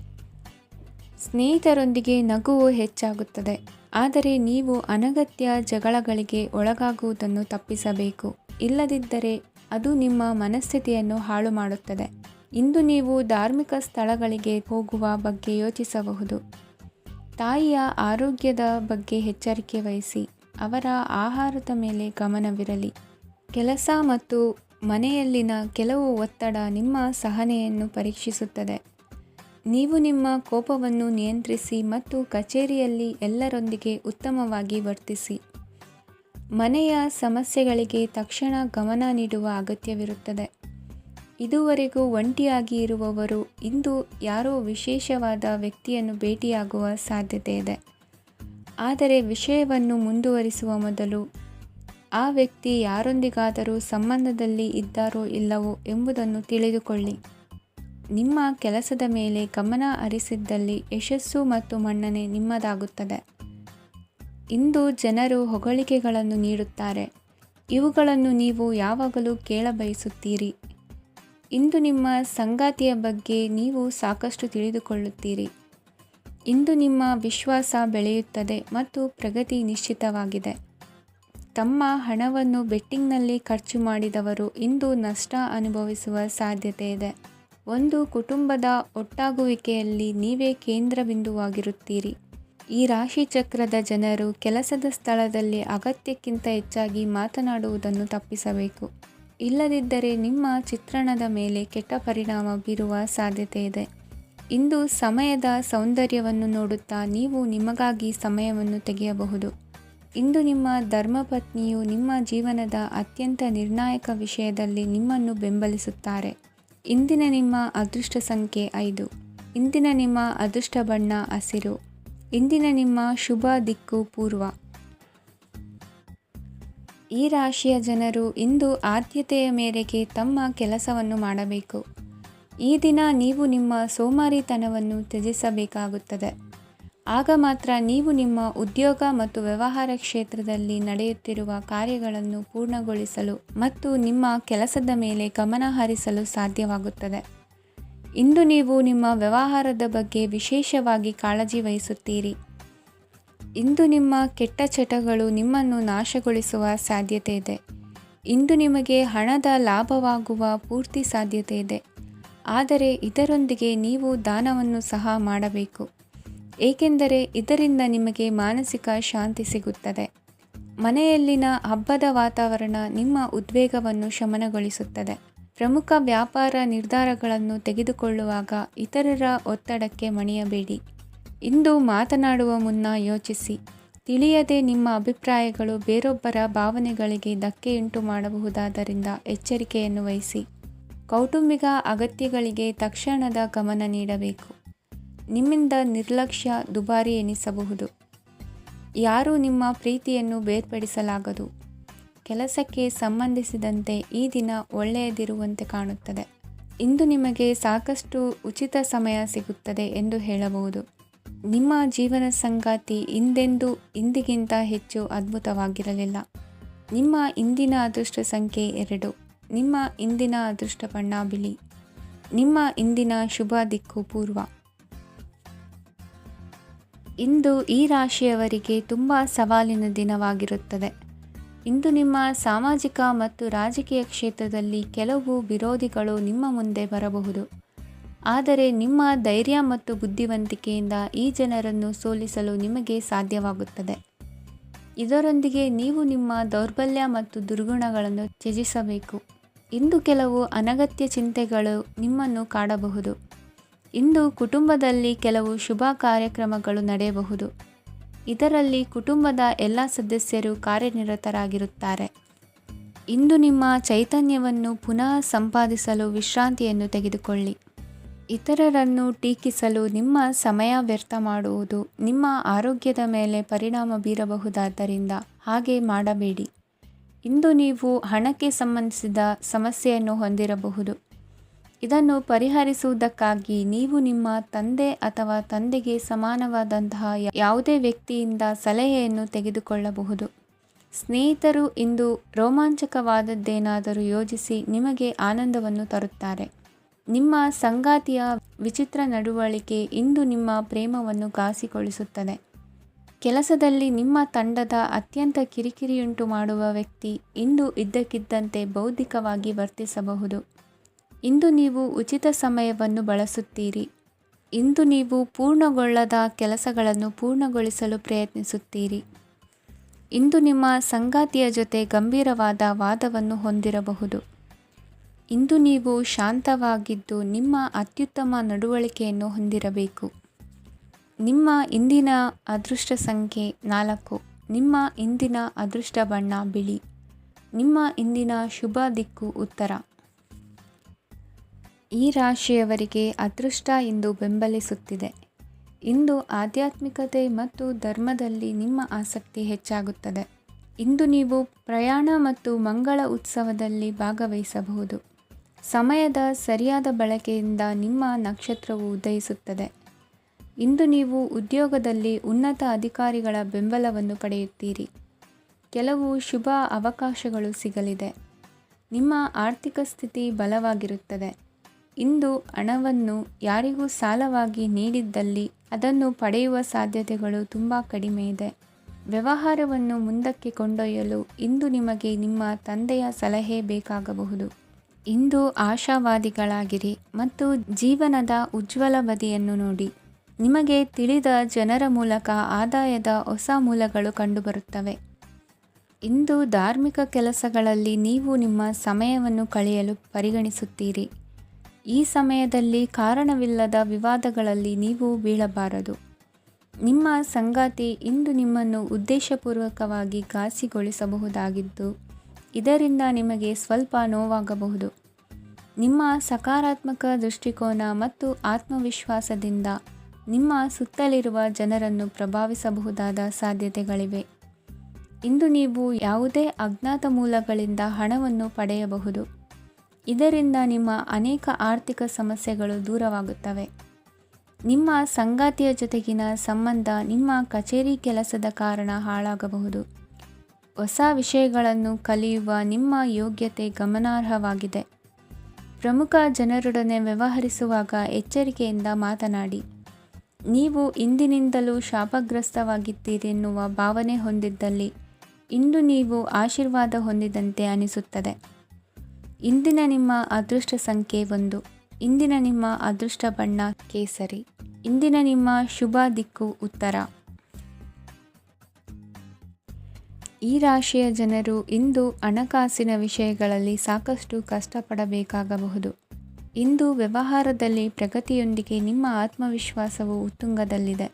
ಸ್ನೇಹಿತರೊಂದಿಗೆ ನಗುವು ಹೆಚ್ಚಾಗುತ್ತದೆ, ಆದರೆ ನೀವು ಅನಗತ್ಯ ಜಗಳಗಳಿಗೆ ಒಳಗಾಗುವುದನ್ನು ತಪ್ಪಿಸಬೇಕು. ಇಲ್ಲದಿದ್ದರೆ ಅದು ನಿಮ್ಮ ಮನಸ್ಥಿತಿಯನ್ನು ಹಾಳು ಮಾಡುತ್ತದೆ. ಇಂದು ನೀವು ಧಾರ್ಮಿಕ ಸ್ಥಳಗಳಿಗೆ ಹೋಗುವ ಬಗ್ಗೆ ಯೋಚಿಸಬಹುದು. ತಾಯಿಯ ಆರೋಗ್ಯದ ಬಗ್ಗೆ ಎಚ್ಚರಿಕೆ ವಹಿಸಿ. ಅವರ ಆಹಾರದ ಮೇಲೆ ಗಮನವಿರಲಿ. ಕೆಲಸ ಮತ್ತು ಮನೆಯಲ್ಲಿನ ಕೆಲವು ಒತ್ತಡ ನಿಮ್ಮ ಸಹನೆಯನ್ನು ಪರೀಕ್ಷಿಸುತ್ತದೆ. ನೀವು ನಿಮ್ಮ ಕೋಪವನ್ನು ನಿಯಂತ್ರಿಸಿ ಮತ್ತು ಕಚೇರಿಯಲ್ಲಿ ಎಲ್ಲರೊಂದಿಗೆ ಉತ್ತಮವಾಗಿ ವರ್ತಿಸಿ. ಮನೆಯ ಸಮಸ್ಯೆಗಳಿಗೆ ತಕ್ಷಣ ಗಮನ ನೀಡುವ ಅಗತ್ಯವಿರುತ್ತದೆ. ಇದುವರೆಗೂ ಒಂಟಿಯಾಗಿ ಇರುವವರು ಇಂದು ಯಾರೋ ವಿಶೇಷವಾದ ವ್ಯಕ್ತಿಯನ್ನು ಭೇಟಿಯಾಗುವ ಸಾಧ್ಯತೆ ಇದೆ. ಆದರೆ ವಿಷಯವನ್ನು ಮುಂದುವರಿಸುವ ಮೊದಲು ಆ ವ್ಯಕ್ತಿ ಯಾರೊಂದಿಗಾದರೂ ಸಂಬಂಧದಲ್ಲಿ ಇದ್ದಾರೋ ಇಲ್ಲವೋ ಎಂಬುದನ್ನು ತಿಳಿದುಕೊಳ್ಳಿ. ನಿಮ್ಮ ಕೆಲಸದ ಮೇಲೆ ಗಮನ ಹರಿಸಿದ್ದಲ್ಲಿ ಯಶಸ್ಸು ಮತ್ತು ಮನ್ನಣೆ ನಿಮ್ಮದಾಗುತ್ತದೆ. ಇಂದು ಜನರು ಹೊಗಳಿಕೆಗಳನ್ನು ನೀಡುತ್ತಾರೆ. ಇವುಗಳನ್ನು ನೀವು ಯಾವಾಗಲೂ ಕೇಳಬಯಸುತ್ತೀರಿ. ಇಂದು ನಿಮ್ಮ ಸಂಗಾತಿಯ ಬಗ್ಗೆ ನೀವು ಸಾಕಷ್ಟು ತಿಳಿದುಕೊಳ್ಳುತ್ತೀರಿ. ಇಂದು ನಿಮ್ಮ ವಿಶ್ವಾಸ ಬೆಳೆಯುತ್ತದೆ ಮತ್ತು ಪ್ರಗತಿ ನಿಶ್ಚಿತವಾಗಿದೆ. ತಮ್ಮ ಹಣವನ್ನು ಬೆಟ್ಟಿಂಗ್ನಲ್ಲಿ ಖರ್ಚು ಮಾಡಿದವರು ಇಂದು ನಷ್ಟ ಅನುಭವಿಸುವ ಸಾಧ್ಯತೆ ಇದೆ. ಒಂದು ಕುಟುಂಬದ ಒಟ್ಟಾಗುವಿಕೆಯಲ್ಲಿ ನೀವೇ ಕೇಂದ್ರಬಿಂದುವಾಗಿರುತ್ತೀರಿ. ಈ ರಾಶಿಚಕ್ರದ ಜನರು ಕೆಲಸದ ಸ್ಥಳದಲ್ಲಿ ಅಗತ್ಯಕ್ಕಿಂತ ಹೆಚ್ಚಾಗಿ ಮಾತನಾಡುವುದನ್ನು ತಪ್ಪಿಸಬೇಕು. ಇಲ್ಲದಿದ್ದರೆ ನಿಮ್ಮ ಚಿತ್ರಣದ ಮೇಲೆ ಕೆಟ್ಟ ಪರಿಣಾಮ ಬೀರುವ ಸಾಧ್ಯತೆ ಇದೆ. ಇಂದು ಸಮಯದ ಸೌಂದರ್ಯವನ್ನು ನೋಡುತ್ತಾ ನೀವು ನಿಮಗಾಗಿ ಸಮಯವನ್ನು ತೆಗೆಯಬಹುದು. ಇಂದು ನಿಮ್ಮ ಧರ್ಮಪತ್ನಿಯು ನಿಮ್ಮ ಜೀವನದ ಅತ್ಯಂತ ನಿರ್ಣಾಯಕ ವಿಷಯದಲ್ಲಿ ನಿಮ್ಮನ್ನು ಬೆಂಬಲಿಸುತ್ತಾರೆ. ಇಂದಿನ ನಿಮ್ಮ ಅದೃಷ್ಟ ಸಂಖ್ಯೆ 5. ಇಂದಿನ ನಿಮ್ಮ ಅದೃಷ್ಟ ಬಣ್ಣ ಹಸಿರು. ಇಂದಿನ ನಿಮ್ಮ ಶುಭ ದಿಕ್ಕು ಪೂರ್ವ. ಈ ರಾಶಿಯ ಜನರು ಇಂದು ಆದ್ಯತೆಯ ಮೇರೆಗೆ ತಮ್ಮ ಕೆಲಸವನ್ನು ಮಾಡಬೇಕು. ಈ ದಿನ ನೀವು ನಿಮ್ಮ ಸೋಮಾರಿತನವನ್ನು ತ್ಯಜಿಸಬೇಕಾಗುತ್ತದೆ. ಆಗ ಮಾತ್ರ ನೀವು ನಿಮ್ಮ ಉದ್ಯೋಗ ಮತ್ತು ವ್ಯವಹಾರ ಕ್ಷೇತ್ರದಲ್ಲಿ ನಡೆಯುತ್ತಿರುವ ಕಾರ್ಯಗಳನ್ನು ಪೂರ್ಣಗೊಳಿಸಲು ಮತ್ತು ನಿಮ್ಮ ಕೆಲಸದ ಮೇಲೆ ಗಮನ ಹರಿಸಲು ಸಾಧ್ಯವಾಗುತ್ತದೆ. ಇಂದು ನೀವು ನಿಮ್ಮ ವ್ಯವಹಾರದ ಬಗ್ಗೆ ವಿಶೇಷವಾಗಿ ಕಾಳಜಿ ವಹಿಸುತ್ತೀರಿ. ಇಂದು ನಿಮ್ಮ ಕೆಟ್ಟ ಚಟಗಳು ನಿಮ್ಮನ್ನು ನಾಶಗೊಳಿಸುವ ಸಾಧ್ಯತೆ ಇದೆ. ಇಂದು ನಿಮಗೆ ಹಣದ ಲಾಭವಾಗುವ ಪೂರ್ತಿ ಸಾಧ್ಯತೆ ಇದೆ. ಆದರೆ ಇದರೊಂದಿಗೆ ನೀವು ದಾನವನ್ನು ಸಹ ಮಾಡಬೇಕು, ಏಕೆಂದರೆ ಇದರಿಂದ ನಿಮಗೆ ಮಾನಸಿಕ ಶಾಂತಿ ಸಿಗುತ್ತದೆ. ಮನೆಯಲ್ಲಿನ ಹಬ್ಬದ ವಾತಾವರಣ ನಿಮ್ಮ ಉದ್ವೇಗವನ್ನು ಶಮನಗೊಳಿಸುತ್ತದೆ. ಪ್ರಮುಖ ವ್ಯಾಪಾರ ನಿರ್ಧಾರಗಳನ್ನು ತೆಗೆದುಕೊಳ್ಳುವಾಗ ಇತರರ ಒತ್ತಡಕ್ಕೆ ಮಣಿಯಬೇಡಿ. ಇಂದು ಮಾತನಾಡುವ ಮುನ್ನ ಯೋಚಿಸಿ. ತಿಳಿಯದೆ ನಿಮ್ಮ ಅಭಿಪ್ರಾಯಗಳು ಬೇರೊಬ್ಬರ ಭಾವನೆಗಳಿಗೆ ಧಕ್ಕೆಯುಂಟು ಮಾಡಬಹುದಾದ್ದರಿಂದ ಎಚ್ಚರಿಕೆಯನ್ನು ವಹಿಸಿ. ಕೌಟುಂಬಿಕ ಅಗತ್ಯಗಳಿಗೆ ತಕ್ಷಣದ ಗಮನ ನೀಡಬೇಕು. ನಿಮ್ಮಿಂದ ನಿರ್ಲಕ್ಷ್ಯ ದುಬಾರಿ ಎನಿಸಬಹುದು. ಯಾರೂ ನಿಮ್ಮ ಪ್ರೀತಿಯನ್ನು ಬೇರ್ಪಡಿಸಲಾಗದು. ಕೆಲಸಕ್ಕೆ ಸಂಬಂಧಿಸಿದಂತೆ ಈ ದಿನ ಒಳ್ಳೆಯದಿರುವಂತೆ ಕಾಣುತ್ತದೆ. ಇಂದು ನಿಮಗೆ ಸಾಕಷ್ಟು ಉಚಿತ ಸಮಯ ಸಿಗುತ್ತದೆ ಎಂದು ಹೇಳಬಹುದು. ನಿಮ್ಮ ಜೀವನ ಸಂಗಾತಿ ಇಂದಿಗಿಂತ ಹೆಚ್ಚು ಅದ್ಭುತವಾಗಿರಲಿಲ್ಲ. ನಿಮ್ಮ ಇಂದಿನ ಅದೃಷ್ಟ ಸಂಖ್ಯೆ 2. ನಿಮ್ಮ ಇಂದಿನ ಅದೃಷ್ಟ ಬಣ್ಣ ಬಿಳಿ. ನಿಮ್ಮ ಇಂದಿನ ಶುಭ ದಿಕ್ಕು ಪೂರ್ವ. ಇಂದು ಈ ರಾಶಿಯವರಿಗೆ ತುಂಬ ಸವಾಲಿನ ದಿನವಾಗಿರುತ್ತದೆ. ಇಂದು ನಿಮ್ಮ ಸಾಮಾಜಿಕ ಮತ್ತು ರಾಜಕೀಯ ಕ್ಷೇತ್ರದಲ್ಲಿ ಕೆಲವು ವಿರೋಧಿಗಳು ನಿಮ್ಮ ಮುಂದೆ ಬರಬಹುದು. ಆದರೆ ನಿಮ್ಮ ಧೈರ್ಯ ಮತ್ತು ಬುದ್ಧಿವಂತಿಕೆಯಿಂದ ಈ ಜನರನ್ನು ಸೋಲಿಸಲು ನಿಮಗೆ ಸಾಧ್ಯವಾಗುತ್ತದೆ. ಇದರೊಂದಿಗೆ ನೀವು ನಿಮ್ಮ ದೌರ್ಬಲ್ಯ ಮತ್ತು ದುರ್ಗುಣಗಳನ್ನು ತ್ಯಜಿಸಬೇಕು. ಇಂದು ಕೆಲವು ಅನಗತ್ಯ ಚಿಂತೆಗಳು ನಿಮ್ಮನ್ನು ಕಾಡಬಹುದು. ಇಂದು ಕುಟುಂಬದಲ್ಲಿ ಕೆಲವು ಶುಭ ಕಾರ್ಯಕ್ರಮಗಳು ನಡೆಯಬಹುದು. ಇದರಲ್ಲಿ ಕುಟುಂಬದ ಎಲ್ಲ ಸದಸ್ಯರು ಕಾರ್ಯನಿರತರಾಗಿರುತ್ತಾರೆ. ಇಂದು ನಿಮ್ಮ ಚೈತನ್ಯವನ್ನು ಪುನಃ ಸಂಪಾದಿಸಲು ವಿಶ್ರಾಂತಿಯನ್ನು ತೆಗೆದುಕೊಳ್ಳಿ. ಇತರರನ್ನು ಟೀಕಿಸಲು ನಿಮ್ಮ ಸಮಯ ವ್ಯರ್ಥ ಮಾಡುವುದು ನಿಮ್ಮ ಆರೋಗ್ಯದ ಮೇಲೆ ಪರಿಣಾಮ ಬೀರಬಹುದಾದ್ದರಿಂದ ಹಾಗೆ ಮಾಡಬೇಡಿ. ಇಂದು ನೀವು ಹಣಕ್ಕೆ ಸಂಬಂಧಿಸಿದ ಸಮಸ್ಯೆಯನ್ನು ಹೊಂದಿರಬಹುದು. ಇದನ್ನು ಪರಿಹರಿಸುವುದಕ್ಕಾಗಿ ನೀವು ನಿಮ್ಮ ತಂದೆ ಅಥವಾ ತಂದೆಗೆ ಸಮಾನವಾದಂತಹ ಯಾವುದೇ ವ್ಯಕ್ತಿಯಿಂದ ಸಲಹೆಯನ್ನು ತೆಗೆದುಕೊಳ್ಳಬಹುದು. ಸ್ನೇಹಿತರು ಇಂದು ರೋಮಾಂಚಕವಾದದ್ದೇನಾದರೂ ಯೋಜಿಸಿ ನಿಮಗೆ ಆನಂದವನ್ನು ತರುತ್ತಾರೆ. ನಿಮ್ಮ ಸಂಗಾತಿಯ ವಿಚಿತ್ರ ನಡವಳಿಕೆ ಇಂದು ನಿಮ್ಮ ಪ್ರೇಮವನ್ನು ಘಾಸಿಗೊಳಿಸುತ್ತದೆ. ಕೆಲಸದಲ್ಲಿ ನಿಮ್ಮ ತಂಡದ ಅತ್ಯಂತ ಕಿರಿಕಿರಿಯುಂಟು ಮಾಡುವ ವ್ಯಕ್ತಿ ಇಂದು ಇದ್ದಕ್ಕಿದ್ದಂತೆ ಬೌದ್ಧಿಕವಾಗಿ ವರ್ತಿಸಬಹುದು. ಇಂದು ನೀವು ಉಚಿತ ಸಮಯವನ್ನು ಬಳಸುತ್ತೀರಿ. ಇಂದು ನೀವು ಪೂರ್ಣಗೊಳ್ಳದ ಕೆಲಸಗಳನ್ನು ಪೂರ್ಣಗೊಳಿಸಲು ಪ್ರಯತ್ನಿಸುತ್ತೀರಿ. ಇಂದು ನಿಮ್ಮ ಸಂಗಾತಿಯ ಜೊತೆ ಗಂಭೀರವಾದ ವಾದವನ್ನು ಹೊಂದಿರಬಹುದು. ಇಂದು ನೀವು ಶಾಂತವಾಗಿದ್ದು ನಿಮ್ಮ ಅತ್ಯುತ್ತಮ ನಡವಳಿಕೆಯನ್ನು ಹೊಂದಿರಬೇಕು. ನಿಮ್ಮ ಇಂದಿನ ಅದೃಷ್ಟ ಸಂಖ್ಯೆ 4. ನಿಮ್ಮ ಇಂದಿನ ಅದೃಷ್ಟ ಬಣ್ಣ ಬಿಳಿ. ನಿಮ್ಮ ಇಂದಿನ ಶುಭ ದಿಕ್ಕು ಉತ್ತರ. ಈ ರಾಶಿಯವರಿಗೆ ಅದೃಷ್ಟ ಇಂದು ಬೆಂಬಲಿಸುತ್ತಿದೆ. ಇಂದು ಆಧ್ಯಾತ್ಮಿಕತೆ ಮತ್ತು ಧರ್ಮದಲ್ಲಿ ನಿಮ್ಮ ಆಸಕ್ತಿ ಹೆಚ್ಚಾಗುತ್ತದೆ. ಇಂದು ನೀವು ಪ್ರಯಾಣ ಮತ್ತು ಮಂಗಳ ಉತ್ಸವದಲ್ಲಿ ಭಾಗವಹಿಸಬಹುದು. ಸಮಯದ ಸರಿಯಾದ ಬಳಕೆಯಿಂದ ನಿಮ್ಮ ನಕ್ಷತ್ರವು ಉದಯಿಸುತ್ತದೆ. ಇಂದು ನೀವು ಉದ್ಯೋಗದಲ್ಲಿ ಉನ್ನತ ಅಧಿಕಾರಿಗಳ ಬೆಂಬಲವನ್ನು ಪಡೆಯುತ್ತೀರಿ. ಕೆಲವು ಶುಭ ಅವಕಾಶಗಳು ಸಿಗಲಿದೆ. ನಿಮ್ಮ ಆರ್ಥಿಕ ಸ್ಥಿತಿ ಬಲವಾಗಿರುತ್ತದೆ. ಇಂದು ಹಣವನ್ನು ಯಾರಿಗೂ ಸಾಲವಾಗಿ ನೀಡಿದ್ದಲ್ಲಿ ಅದನ್ನು ಪಡೆಯುವ ಸಾಧ್ಯತೆಗಳು ತುಂಬ ಕಡಿಮೆ ಇದೆ. ವ್ಯವಹಾರವನ್ನು ಮುಂದಕ್ಕೆ ಕೊಂಡೊಯ್ಯಲು ಇಂದು ನಿಮಗೆ ನಿಮ್ಮ ತಂದೆಯ ಸಲಹೆ ಬೇಕಾಗಬಹುದು. ಇಂದು ಆಶಾವಾದಿಗಳಾಗಿರಿ ಮತ್ತು ಜೀವನದ ಉಜ್ವಲ ಬದಿಯನ್ನು ನೋಡಿ. ನಿಮಗೆ ತಿಳಿದ ಜನರ ಮೂಲಕ ಆದಾಯದ ಹೊಸ ಮೂಲಗಳು ಕಂಡುಬರುತ್ತವೆ. ಇಂದು ಧಾರ್ಮಿಕ ಕೆಲಸಗಳಲ್ಲಿ ನೀವು ನಿಮ್ಮ ಸಮಯವನ್ನು ಕಳೆಯಲು ಪರಿಗಣಿಸುತ್ತೀರಿ. ಈ ಸಮಯದಲ್ಲಿ ಕಾರಣವಿಲ್ಲದ ವಿವಾದಗಳಲ್ಲಿ ನೀವು ಬೀಳಬಾರದು. ನಿಮ್ಮ ಸಂಗಾತಿ ಇಂದು ನಿಮ್ಮನ್ನು ಉದ್ದೇಶಪೂರ್ವಕವಾಗಿ ಘಾಸಿಗೊಳಿಸಬಹುದಾಗಿದ್ದು ಇದರಿಂದ ನಿಮಗೆ ಸ್ವಲ್ಪ ನೋವಾಗಬಹುದು. ನಿಮ್ಮ ಸಕಾರಾತ್ಮಕ ದೃಷ್ಟಿಕೋನ ಮತ್ತು ಆತ್ಮವಿಶ್ವಾಸದಿಂದ ನಿಮ್ಮ ಸುತ್ತಲಿರುವ ಜನರನ್ನು ಪ್ರಭಾವಿಸಬಹುದಾದ ಸಾಧ್ಯತೆಗಳಿವೆ. ಇಂದು ನೀವು ಯಾವುದೇ ಅಜ್ಞಾತ ಮೂಲಗಳಿಂದ ಹಣವನ್ನು ಪಡೆಯಬಹುದು. ಇದರಿಂದ ನಿಮ್ಮ ಅನೇಕ ಆರ್ಥಿಕ ಸಮಸ್ಯೆಗಳು ದೂರವಾಗುತ್ತವೆ. ನಿಮ್ಮ ಸಂಗಾತಿಯ ಜೊತೆಗಿನ ಸಂಬಂಧ ನಿಮ್ಮ ಕಚೇರಿ ಕೆಲಸದ ಕಾರಣ ಹಾಳಾಗಬಹುದು. ಹೊಸ ವಿಷಯಗಳನ್ನು ಕಲಿಯುವ ನಿಮ್ಮ ಯೋಗ್ಯತೆ ಗಮನಾರ್ಹವಾಗಿದೆ. ಪ್ರಮುಖ ಜನರೊಡನೆ ವ್ಯವಹರಿಸುವಾಗ ಎಚ್ಚರಿಕೆಯಿಂದ ಮಾತನಾಡಿ. ನೀವು ಇಂದಿನಿಂದಲೂ ಶಾಪಗ್ರಸ್ತವಾಗಿದ್ದೀರೆನ್ನುವ ಭಾವನೆ ಹೊಂದಿದ್ದಲ್ಲಿ ಇಂದು ನೀವು ಆಶೀರ್ವಾದ ಹೊಂದಿದಂತೆ ಅನಿಸುತ್ತದೆ. ಇಂದಿನ ನಿಮ್ಮ ಅದೃಷ್ಟ ಸಂಖ್ಯೆ 1. ಇಂದಿನ ನಿಮ್ಮ ಅದೃಷ್ಟ ಬಣ್ಣ ಕೇಸರಿ. ಇಂದಿನ ನಿಮ್ಮ ಶುಭ ದಿಕ್ಕು ಉತ್ತರ. ಈ ರಾಶಿಯ ಜನರು ಇಂದು ಹಣಕಾಸಿನ ವಿಷಯಗಳಲ್ಲಿ ಸಾಕಷ್ಟು ಕಷ್ಟಪಡಬೇಕಾಗಬಹುದು. ಇಂದು ವ್ಯವಹಾರದಲ್ಲಿ ಪ್ರಗತಿಯೊಂದಿಗೆ ನಿಮ್ಮ ಆತ್ಮವಿಶ್ವಾಸವು ಉತ್ತುಂಗದಲ್ಲಿದೆ.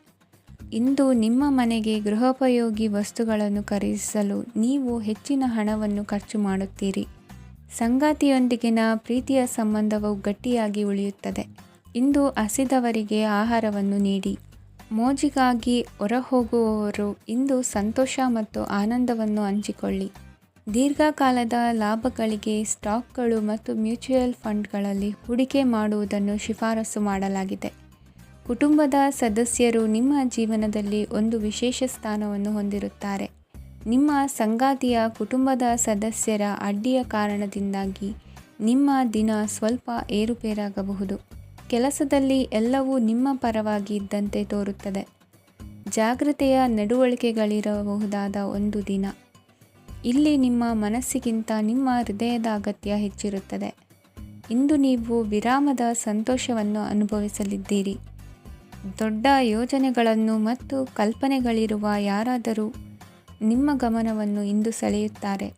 ಇಂದು ನಿಮ್ಮ ಮನೆಗೆ ಗೃಹೋಪಯೋಗಿ ವಸ್ತುಗಳನ್ನು ಖರೀದಿಸಲು ನೀವು ಹೆಚ್ಚಿನ ಹಣವನ್ನು ಖರ್ಚು ಮಾಡುತ್ತೀರಿ. ಸಂಗಾತಿಯೊಂದಿಗಿನ ಪ್ರೀತಿಯ ಸಂಬಂಧವು ಗಟ್ಟಿಯಾಗಿ ಉಳಿಯುತ್ತದೆ. ಇಂದು ಹಸಿದವರಿಗೆ ಆಹಾರವನ್ನು ನೀಡಿ. ಮೋಜಿಗಾಗಿ ಹೊರಹೋಗುವವರು ಇಂದು ಸಂತೋಷ ಮತ್ತು ಆನಂದವನ್ನು ಹಂಚಿಕೊಳ್ಳಿ. ದೀರ್ಘಕಾಲದ ಲಾಭಗಳಿಗೆ ಸ್ಟಾಕ್ಗಳು ಮತ್ತು ಮ್ಯೂಚುವಲ್ ಫಂಡ್ಗಳಲ್ಲಿ ಹೂಡಿಕೆ ಮಾಡುವುದನ್ನು ಶಿಫಾರಸು ಮಾಡಲಾಗಿದೆ. ಕುಟುಂಬದ ಸದಸ್ಯರು ನಿಮ್ಮ ಜೀವನದಲ್ಲಿ ಒಂದು ವಿಶೇಷ ಸ್ಥಾನವನ್ನು ಹೊಂದಿರುತ್ತಾರೆ. ನಿಮ್ಮ ಸಂಗಾತಿಯ ಕುಟುಂಬದ ಸದಸ್ಯರ ಅಡ್ಡಿಯ ಕಾರಣದಿಂದಾಗಿ ನಿಮ್ಮ ದಿನ ಸ್ವಲ್ಪ ಏರುಪೇರಾಗಬಹುದು. ಕೆಲಸದಲ್ಲಿ ಎಲ್ಲವೂ ನಿಮ್ಮ ಪರವಾಗಿ ಇದ್ದಂತೆ ತೋರುತ್ತದೆ. ಜಾಗ್ರತೆಯ ನಡವಳಿಕೆಗಳಿರಬಹುದಾದ ಒಂದು ದಿನ. ಇಲ್ಲಿ ನಿಮ್ಮ ಮನಸ್ಸಿಗಿಂತ ನಿಮ್ಮ ಹೃದಯದ ಅಗತ್ಯ ಹೆಚ್ಚಿರುತ್ತದೆ. ಇಂದು ನೀವು ವಿರಾಮದ ಸಂತೋಷವನ್ನು ಅನುಭವಿಸಲಿದ್ದೀರಿ. ದೊಡ್ಡ ಯೋಜನೆಗಳನ್ನು ಮತ್ತು ಕಲ್ಪನೆಗಳಿರುವ ಯಾರಾದರೂ ನಿಮ್ಮ ಗಮನವನ್ನು ಇಂದು ಸೆಳೆಯುತ್ತಾರೆ.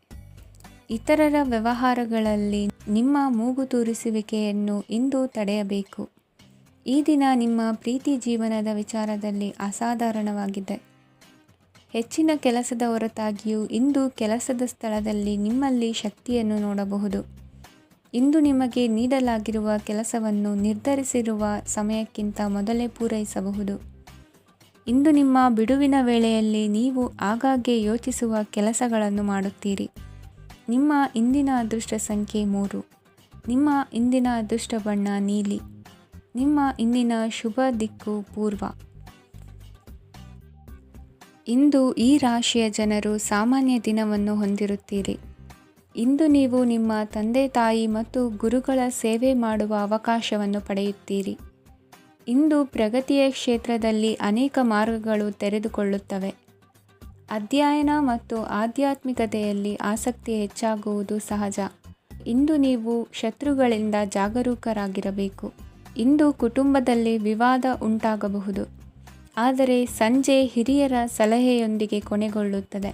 ಇತರರ ವ್ಯವಹಾರಗಳಲ್ಲಿ ನಿಮ್ಮ ಮೂಗು ತೂರಿಸುವಿಕೆಯನ್ನು ಇಂದು ತಡೆಯಬೇಕು. ಈ ದಿನ ನಿಮ್ಮ ಪ್ರೀತಿ ಜೀವನದ ವಿಚಾರದಲ್ಲಿ ಅಸಾಧಾರಣವಾಗಿದೆ. ಹೆಚ್ಚಿನ ಕೆಲಸದ ಹೊರತಾಗಿಯೂ ಇಂದು ಕೆಲಸದ ಸ್ಥಳದಲ್ಲಿ ನಿಮ್ಮಲ್ಲಿ ಶಕ್ತಿಯನ್ನು ನೋಡಬಹುದು. ಇಂದು ನಿಮಗೆ ನೀಡಲಾಗಿರುವ ಕೆಲಸವನ್ನು ನಿರ್ಧರಿಸಿರುವ ಸಮಯಕ್ಕಿಂತ ಮೊದಲೇ ಪೂರೈಸಬಹುದು. ಇಂದು ನಿಮ್ಮ ಬಿಡುವಿನ ವೇಳೆಯಲ್ಲಿ ನೀವು ಆಗಾಗ್ಗೆ ಯೋಚಿಸುವ ಕೆಲಸಗಳನ್ನು ಮಾಡುತ್ತೀರಿ. ನಿಮ್ಮ ಇಂದಿನ ಅದೃಷ್ಟ ಸಂಖ್ಯೆ 3. ನಿಮ್ಮ ಇಂದಿನ ಅದೃಷ್ಟ ಬಣ್ಣ ನೀಲಿ. ನಿಮ್ಮ ಇಂದಿನ ಶುಭ ದಿಕ್ಕು ಪೂರ್ವ. ಇಂದು ಈ ರಾಶಿಯ ಜನರು ಸಾಮಾನ್ಯ ದಿನವನ್ನು ಹೊಂದಿರುತ್ತೀರಿ. ಇಂದು ನೀವು ನಿಮ್ಮ ತಂದೆ ತಾಯಿ ಮತ್ತು ಗುರುಗಳ ಸೇವೆ ಮಾಡುವ ಅವಕಾಶವನ್ನು ಪಡೆಯುತ್ತೀರಿ. ಇಂದು ಪ್ರಗತಿಯ ಕ್ಷೇತ್ರದಲ್ಲಿ ಅನೇಕ ಮಾರ್ಗಗಳು ತೆರೆದುಕೊಳ್ಳುತ್ತವೆ. ಅಧ್ಯಯನ ಮತ್ತು ಆಧ್ಯಾತ್ಮಿಕತೆಯಲ್ಲಿ ಆಸಕ್ತಿ ಹೆಚ್ಚಾಗುವುದು ಸಹಜ. ಇಂದು ನೀವು ಶತ್ರುಗಳಿಂದ ಜಾಗರೂಕರಾಗಿರಬೇಕು. ಇಂದು ಕುಟುಂಬದಲ್ಲಿ ವಿವಾದ ಉಂಟಾಗಬಹುದು, ಆದರೆ ಸಂಜೆ ಹಿರಿಯರ ಸಲಹೆಯೊಂದಿಗೆ ಕೊನೆಗೊಳ್ಳುತ್ತದೆ.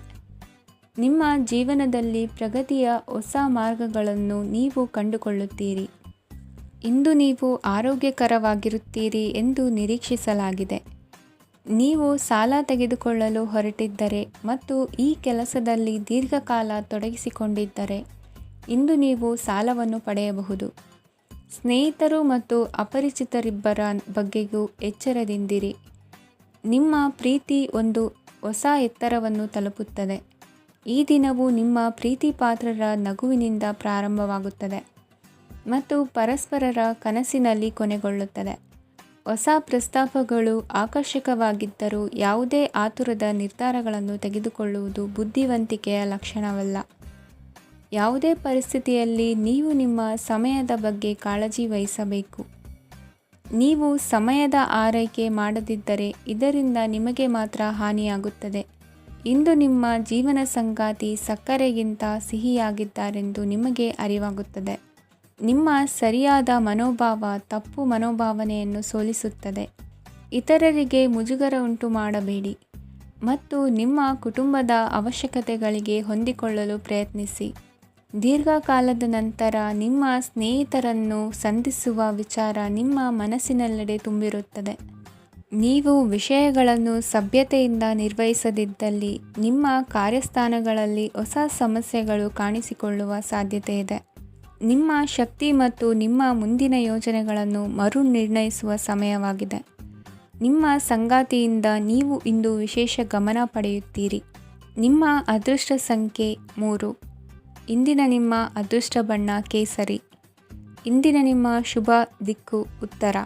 ನಿಮ್ಮ ಜೀವನದಲ್ಲಿ ಪ್ರಗತಿಯ ಹೊಸ ಮಾರ್ಗಗಳನ್ನು ನೀವು ಕಂಡುಕೊಳ್ಳುತ್ತೀರಿ. ಇಂದು ನೀವು ಆರೋಗ್ಯಕರವಾಗಿರುತ್ತೀರಿ ಎಂದು ನಿರೀಕ್ಷಿಸಲಾಗಿದೆ. ನೀವು ಸಾಲ ತೆಗೆದುಕೊಳ್ಳಲು ಹೊರಟಿದ್ದರೆ ಮತ್ತು ಈ ಕೆಲಸದಲ್ಲಿ ದೀರ್ಘಕಾಲ ತೊಡಗಿಸಿಕೊಂಡಿದ್ದರೆ ಇಂದು ನೀವು ಸಾಲವನ್ನು ಪಡೆಯಬಹುದು. ಸ್ನೇಹಿತರು ಮತ್ತು ಅಪರಿಚಿತರಿಬ್ಬರ ಬಗ್ಗೆಯೂ ಎಚ್ಚರದಿಂದಿರಿ. ನಿಮ್ಮ ಪ್ರೀತಿ ಒಂದು ಹೊಸ ಎತ್ತರವನ್ನು ತಲುಪುತ್ತದೆ. ಈ ದಿನವು ನಿಮ್ಮ ಪ್ರೀತಿಪಾತ್ರರ ನಗುವಿನಿಂದ ಪ್ರಾರಂಭವಾಗುತ್ತದೆ ಮತ್ತು ಪರಸ್ಪರರ ಕನಸಿನಲ್ಲಿ ಕೊನೆಗೊಳ್ಳುತ್ತದೆ. ಹೊಸ ಪ್ರಸ್ತಾಪಗಳು ಆಕರ್ಷಕವಾಗಿದ್ದರೂ ಯಾವುದೇ ಆತುರದ ನಿರ್ಧಾರಗಳನ್ನು ತೆಗೆದುಕೊಳ್ಳುವುದು ಬುದ್ಧಿವಂತಿಕೆಯ ಲಕ್ಷಣವಲ್ಲ. ಯಾವುದೇ ಪರಿಸ್ಥಿತಿಯಲ್ಲಿ ನೀವು ನಿಮ್ಮ ಸಮಯದ ಬಗ್ಗೆ ಕಾಳಜಿ ವಹಿಸಬೇಕು. ನೀವು ಸಮಯದ ಆರೈಕೆ ಮಾಡದಿದ್ದರೆ ಇದರಿಂದ ನಿಮಗೆ ಮಾತ್ರ ಹಾನಿಯಾಗುತ್ತದೆ. ಇಂದು ನಿಮ್ಮ ಜೀವನ ಸಂಗಾತಿ ಸಕ್ಕರೆಗಿಂತ ಸಿಹಿಯಾಗಿದ್ದಾರೆಂದು ನಿಮಗೆ ಅರಿವಾಗುತ್ತದೆ. ನಿಮ್ಮ ಸರಿಯಾದ ಮನೋಭಾವ ತಪ್ಪು ಮನೋಭಾವನೆಯನ್ನು ಸೋಲಿಸುತ್ತದೆ. ಇತರರಿಗೆ ಮುಜುಗರ ಉಂಟು ಮಾಡಬೇಡಿ ಮತ್ತು ನಿಮ್ಮ ಕುಟುಂಬದ ಅವಶ್ಯಕತೆಗಳಿಗೆ ಹೊಂದಿಕೊಳ್ಳಲು ಪ್ರಯತ್ನಿಸಿ. ದೀರ್ಘಕಾಲದ ನಂತರ ನಿಮ್ಮ ಸ್ನೇಹಿತರನ್ನು ಸಂಧಿಸುವ ವಿಚಾರ ನಿಮ್ಮ ಮನಸ್ಸಿನೆಲ್ಲೆಡೆ ತುಂಬಿರುತ್ತದೆ. ನೀವು ವಿಷಯಗಳನ್ನು ಸಭ್ಯತೆಯಿಂದ ನಿರ್ವಹಿಸದಿದ್ದಲ್ಲಿ ನಿಮ್ಮ ಕಾರ್ಯಸ್ಥಾನಗಳಲ್ಲಿ ಹೊಸ ಸಮಸ್ಯೆಗಳು ಕಾಣಿಸಿಕೊಳ್ಳುವ ಸಾಧ್ಯತೆ ಇದೆ. ನಿಮ್ಮ ಶಕ್ತಿ ಮತ್ತು ನಿಮ್ಮ ಮುಂದಿನ ಯೋಜನೆಗಳನ್ನು ಮರು ನಿರ್ಣಯಿಸುವ ಸಮಯವಾಗಿದೆ. ನಿಮ್ಮ ಸಂಗಾತಿಯಿಂದ ನೀವು ಇಂದು ವಿಶೇಷ ಗಮನ ಪಡೆಯುತ್ತೀರಿ. ನಿಮ್ಮ ಅದೃಷ್ಟ ಸಂಖ್ಯೆ 3. ಇಂದಿನ ನಿಮ್ಮ ಅದೃಷ್ಟ ಬಣ್ಣ ಕೇಸರಿ. ಇಂದಿನ ನಿಮ್ಮ ಶುಭ ದಿಕ್ಕು ಉತ್ತರ.